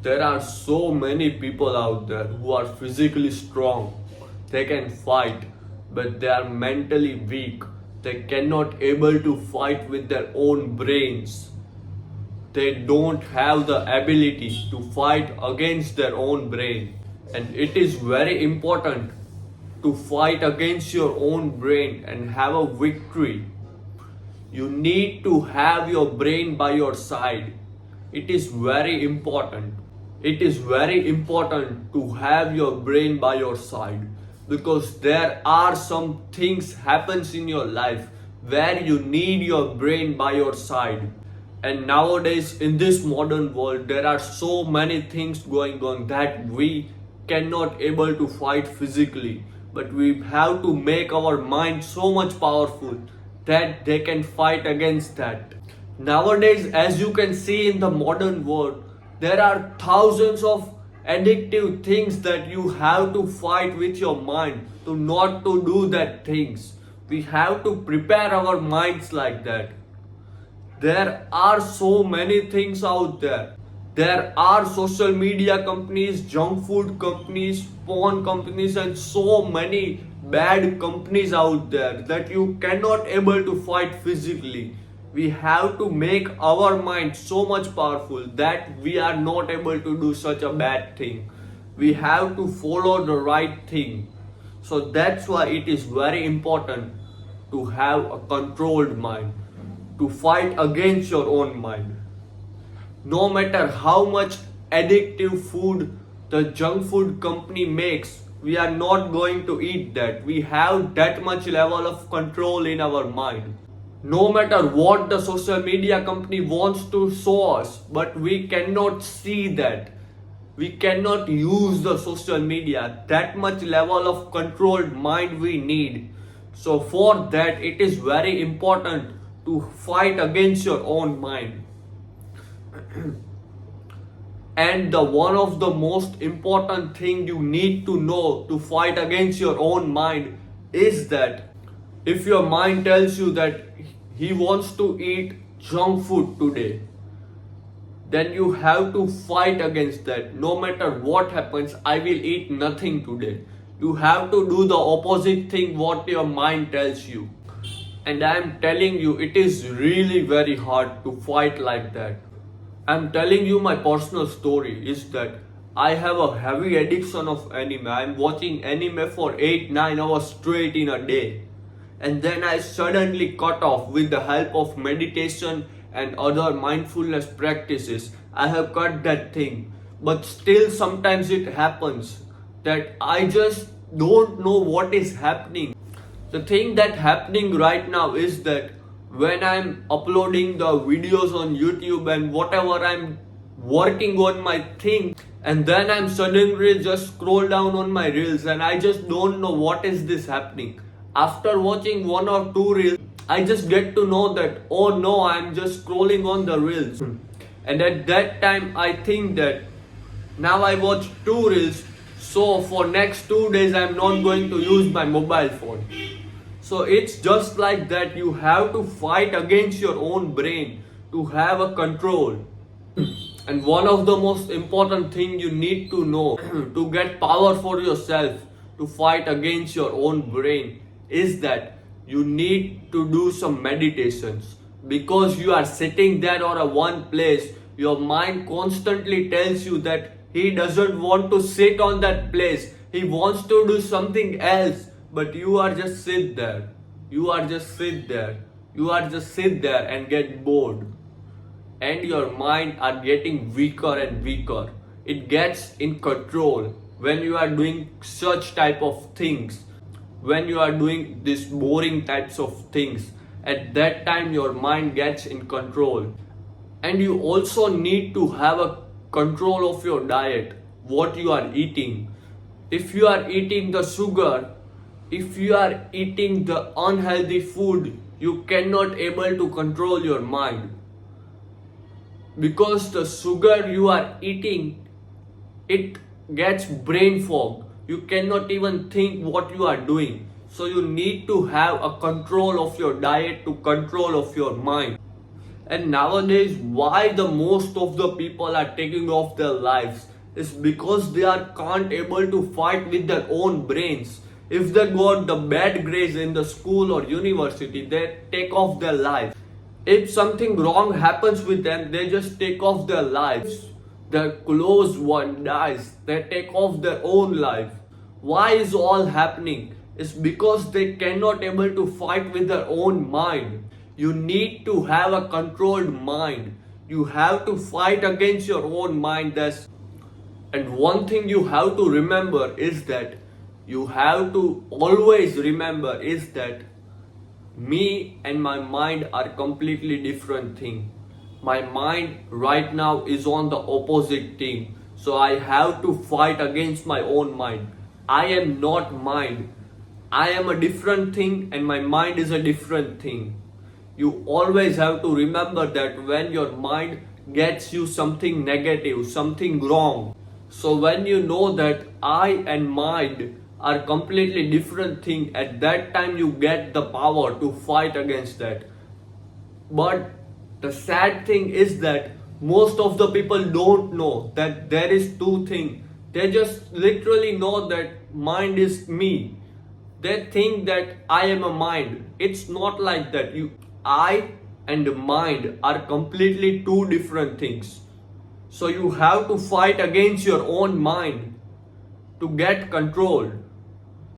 There are so many people out there who are physically strong. They can fight, but they are mentally weak. They cannot able to fight with their own brains. They don't have the ability to fight against their own brain. And it is very important to fight against your own brain and have a victory. You need to have your brain by your side. It is very important. It is very important to have your brain by your side, because there are some things happens in your life where you need your brain by your side. And nowadays in this modern world there are so many things going on that we cannot able to fight physically, but we have to make our mind so much powerful that they can fight against that. Nowadays, as you can see in the modern world, there are thousands of addictive things that you have to fight with your mind to not to do that things. We have to prepare our minds like that. There are so many things out there. There are social media companies, junk food companies, porn companies, and so many bad companies out there that you cannot able to fight physically. We have to make our mind so much powerful that we are not able to do such a bad thing. We have to follow the right thing. So that's why it is very important to have a controlled mind, to fight against your own mind. No matter how much addictive food the junk food company makes, we are not going to eat that. We have that much level of control in our mind. No matter what the social media company wants to show us, but we cannot see that. We cannot use the social media. That much level of controlled mind we need. So for that, it is very important to fight against your own mind. And the one of the most important thing you need to know to fight against your own mind is that if your mind tells you that he wants to eat junk food today, then you have to fight against that. No matter what happens, I will eat nothing today. You have to do the opposite thing what your mind tells you. And I am telling you, it is really very hard to fight like that. I'm telling you my personal story is that I have a heavy addiction of anime. I'm watching anime for 8-9 hours straight in a day. And then I suddenly cut off with the help of meditation and other mindfulness practices. I have cut that thing. But still sometimes it happens that I just don't know what is happening. The thing that happening right now is that when I'm uploading the videos on YouTube and whatever I'm working on my thing, and then I'm suddenly just scroll down on my reels and I just don't know what is this happening. After watching one or two reels, I just get to know that, oh no, I'm just scrolling on the reels. And at that time I think that now I watch two reels, so for next 2 days I'm not going to use my mobile phone. So it's just like that. You have to fight against your own brain to have a control. And one of the most important thing you need to know to get power for yourself to fight against your own brain is that you need to do some meditations. Because you are sitting there on a one place, your mind constantly tells you that he doesn't want to sit on that place. He wants to do something else. But you are just sit there. You are just sit there. You are just sit there and get bored. And your mind are getting weaker and weaker. It gets in control when you are doing such type of things. When you are doing these boring types of things. At that time your mind gets in control. And you also need to have a control of your diet. What you are eating. If you are eating the sugar, if you are eating the unhealthy food, you cannot able to control your mind. Because the sugar you are eating, it gets brain fog. You cannot even think what you are doing. So you need to have a control of your diet to control of your mind. And nowadays, why the most of the people are taking off their lives is because they are can't able to fight with their own brains. If they got the bad grades in the school or university, they take off their life. If something wrong happens with them, they just take off their lives. Their close one dies, they take off their own life. Why is all happening? It's because they cannot able to fight with their own mind. You need to have a controlled mind. You have to fight against your own mind. And one thing you have to remember is that you have to always remember is that me and my mind are completely different thing. My mind right now is on the opposite team, so I have to fight against my own mind. I am not mind. I am a different thing and my mind is a different thing. You always have to remember that when your mind gets you something negative, something wrong. So when you know that I and mind are completely different thing, at that time you get the power to fight against that. But the sad thing is that most of the people don't know that there is two things. They just literally know that mind is me. They think that I am a mind. It's not like that. I and mind are completely two different things. So you have to fight against your own mind to get control.